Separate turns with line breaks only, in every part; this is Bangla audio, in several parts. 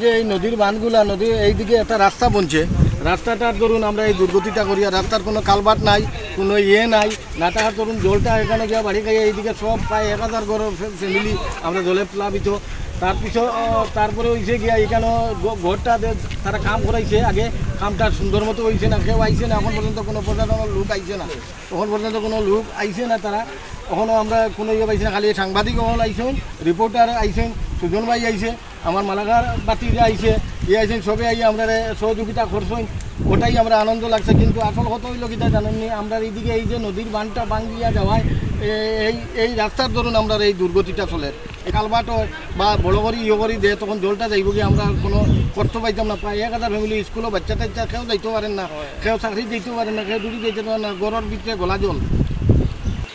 যে এই নদীর বানগুলা নদী এইদিকে একটা রাস্তা বনছে, রাস্তাটার ধরুন আমরা এই দুর্গতিটা করি, আর রাস্তার কোনো কালভার্ট নাই, কোনো নাই না থাকার ধরুন জলটা এখানে গিয়ে বাড়ি খাইয়ে এইদিকে সব প্রায় 1000 ঘর ফ্যামিলি আমরা জলে প্লাবিত। তারপরে হয়েছে গিয়া এখানে ঘরটা তারা কাম করাইছে, আগে কামটা সুন্দর মতো হয়েছে না, কেউ আইছে না, এখন পর্যন্ত কোনো প্রশাসনের লোক আইছে না, তখন পর্যন্ত কোনো লোক আইছে না, তারা এখনও আমরা কোনো পাইছি না। খালি সাংবাদিক হল আইসেন, রিপোর্টার আইসেন, সুজন ভাই আইছে, আমার মালাগার বাতিরা আইছে, আইসেন, সবে আইয়ে আমরা সহযোগিতা করছেন, ওটাই আমরা আনন্দ লাগছে। কিন্তু আসল কত হইল কিটা জানেননি, আমরা এইদিকে এই যে নদীর বানটা ভাঙ্গিয়া যাওয়ায় এই রাস্তার ধরুন আমরা এই দুর্গতিটা চলে, কালভার্ট হয় বা বড় করি করি দেয়, তখন জলটা যাইব গিয়ে আমরা কোনো কষ্ট পাইতাম না। প্রায় 1000 ফ্যামিলি স্কুলও বাচ্চা টাচ্চা কেউ যাইতে পারেন না, কেউ চাকরি দিতে পারেন না, কেউ ডুটি দিতে পারেন না, গড়ের ভিতরে গলা জল।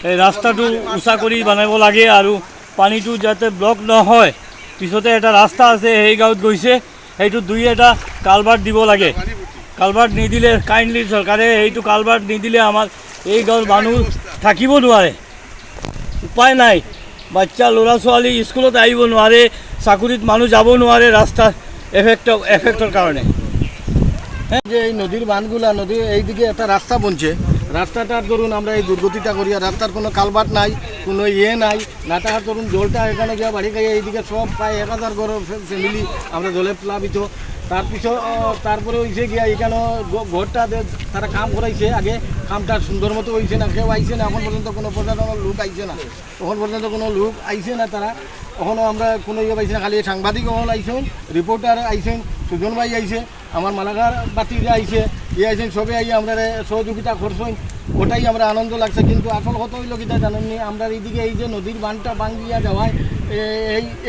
এই রাস্তাটো উঁচা কৰি বনাব লাগে আৰু পানীটো যাতে ব্লক নহয়। পিছতে এটা ৰাস্তা আছে, সেই গাঁৱত গৈছে, সেইটো দুই এটা কালভাৰ্ট দিব লাগে। কালভাৰ্ট নিদিলে কাইণ্ডলি চৰকাৰে সেইটো কালভাৰ্ট নিদিলে আমাৰ এই গাঁৱৰ মানুহ থাকিব নোৱাৰে, উপায় নাই। বাচ্চা ল'ৰা ছোৱালী স্কুলত আহিব নোৱাৰে, চাকৰিত মানুহ যাব নোৱাৰে ৰাস্তাৰ এফেক্টৰ কাৰণে।
যে এই নদীর বানগুলা নদী এইদিকে একটা রাস্তা বনছে, রাস্তাটার ধরুন আমরা এই দুর্গতিটা করি, আর রাস্তার কোনো কালভার্ট নাই, কোনো নাই না থাকার ধরুন জলটা এখানে গিয়ে বাড়ি খাইয়ে এইদিকে সব প্রায় 1000 ঘর ফ্যামিলি আমরা জলে প্লাবিত। তারপরে হয়েছে গিয়া এখানে ঘরটা তারা কাম করাইছে, আগে কামটা সুন্দর মতো হয়েছে না, কেউ আইছে না, এখন পর্যন্ত কোনো প্রশাসনের লোক আইছে না, তখন পর্যন্ত কোনো লোক আইছে না, তারা এখনও আমরা কোনো পাইছি না। খালি সাংবাদিক হল আইসেন, রিপোর্টার আইসেন, সুজন ভাই আইছে, আমার মালাগার বাতিরা আইছে, আইসেন, সবে আইয়ে আমরা সহযোগিতা করছেন, ওটাই আমরা আনন্দ লাগছে। কিন্তু আসল কত হইল কিটা জানেননি, আমরা এইদিকে এই যে নদীর বানটা ভাঙ্গিয়া যাওয়ায়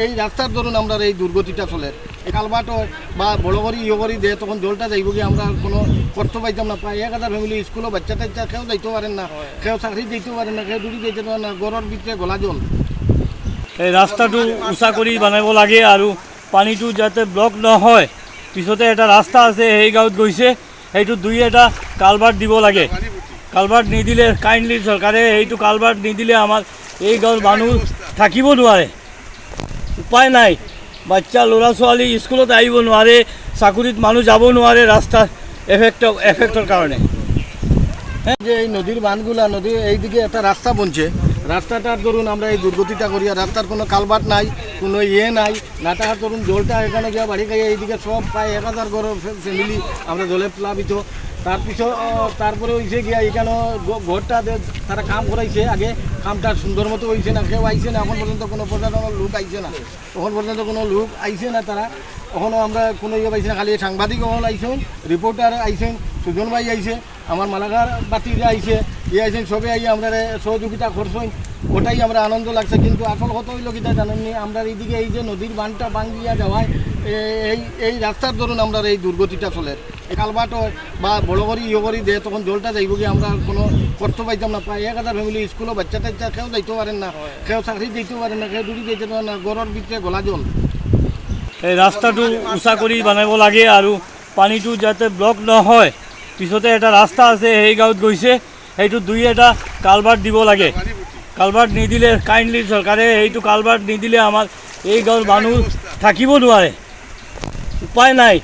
এই রাস্তার ধরুন আমরা এই দুর্গতিটা চলে, কালভার্ট হয় বা বড় করি করি দেয়, তখন জলটা যাইব গিয়ে আমরা কোনো কষ্ট পাইতাম না। প্রায় 1000 ফ্যামিলি স্কুলও বাচ্চা টাচ্চা কেউ যাইতে পারেন না, কেউ চাকরি দিতে পারেন না, কেউ ডুটি দিতে পারেন না, গড়ের ভিতরে গলা জল।
এই ৰাস্তাটো উঁচা কৰি বনাব লাগে আৰু পানীটো যাতে ব্লক নহয়। পিছতে এটা ৰাস্তা আছে, সেই গাঁৱত গৈছে, সেইটো দুই এটা কালভাৰ্ট দিব লাগে। কালভাৰ্ট নিদিলে কাইণ্ডলি চৰকাৰে সেইটো কালভাৰ্ট নিদিলে আমাৰ এই গাঁৱৰ মানুহ থাকিব নোৱাৰে, উপায় নাই। বাচ্চা ল'ৰা ছোৱালী স্কুলত আহিব নোৱাৰে, চাকৰিত মানুহ যাব নোৱাৰে ৰাস্তাৰ এফেক্টৰ কাৰণে।
যে এই নদীর বানগুলা নদী এইদিকে একটা রাস্তা বনছে, রাস্তাটার ধরুন আমরা এই দুর্গতিটা করি, আর রাস্তার কোনো কালভার্ট নাই, কোনো নাই না থাকার ধরুন জলটা এখানে গিয়ে বাড়ি খাইয়ে এইদিকে সব প্রায় 1000 ঘর ফ্যামিলি আমরা জলে প্লাবিত। তারপরে হয়েছে গিয়া এখানে ঘরটা তারা কাম করাইছে, আগে কামটা সুন্দর মতো হয়েছে না, কেউ আইছে না, এখন পর্যন্ত কোনো প্রশাসনের লোক আইছে না, তখন পর্যন্ত কোনো লোক আইছে না, তারা এখনও আমরা কোনো পাইছি না। খালি সাংবাদিক হল আইসেন, রিপোর্টার আইসেন, সুজন ভাই আইছে, আমার মালাগার বাতিরা আইছে, আইসেন, সবে আইয়ে আমরা সহযোগিতা করছেন, ওটাই আমরা আনন্দ লাগছে। কিন্তু আসল কত হইল কিটা জানেননি, আমরা এইদিকে এই যে নদীর বানটা ভাঙ্গিয়া যাওয়ায় এই রাস্তার ধরুন আমরা এই দুর্গতিটা চলে, কালভার্ট হয় বা বড় করি করি দেয়, তখন জলটা যাইব গিয়ে আমরা কোনো কষ্ট পাইতাম না। প্রায় 1000 ফ্যামিলি স্কুলও বাচ্চা টাচ্চা কেউ যাইতে পারেন না, কেউ চাকরি দিতে পারেন না, কেউ ডুটি দিতে পারেন না, গড়ের ভিতরে গলা জল।
এই ৰাস্তাটো উঁচা কৰি বনাব লাগে আৰু পানীটো যাতে ব্লক নহয়। পিছতে এটা ৰাস্তা আছে, সেই গাঁৱত গৈছে, সেইটো দুই এটা কালভাৰ্ট দিব লাগে। কালভাৰ্ট নিদিলে কাইণ্ডলি চৰকাৰে সেইটো কালভাৰ্ট নিদিলে আমাৰ এই গাঁৱৰ মানুহ থাকিব নোৱাৰে, উপায় নাই।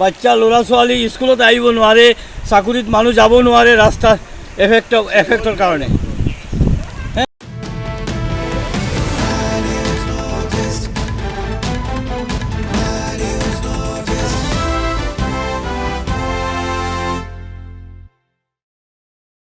বাচ্চা ল'ৰা ছোৱালী স্কুলত আহিব নোৱাৰে, চাকৰিত মানুহ যাব নোৱাৰে ৰাস্তাৰ এফেক্টৰ কাৰণে।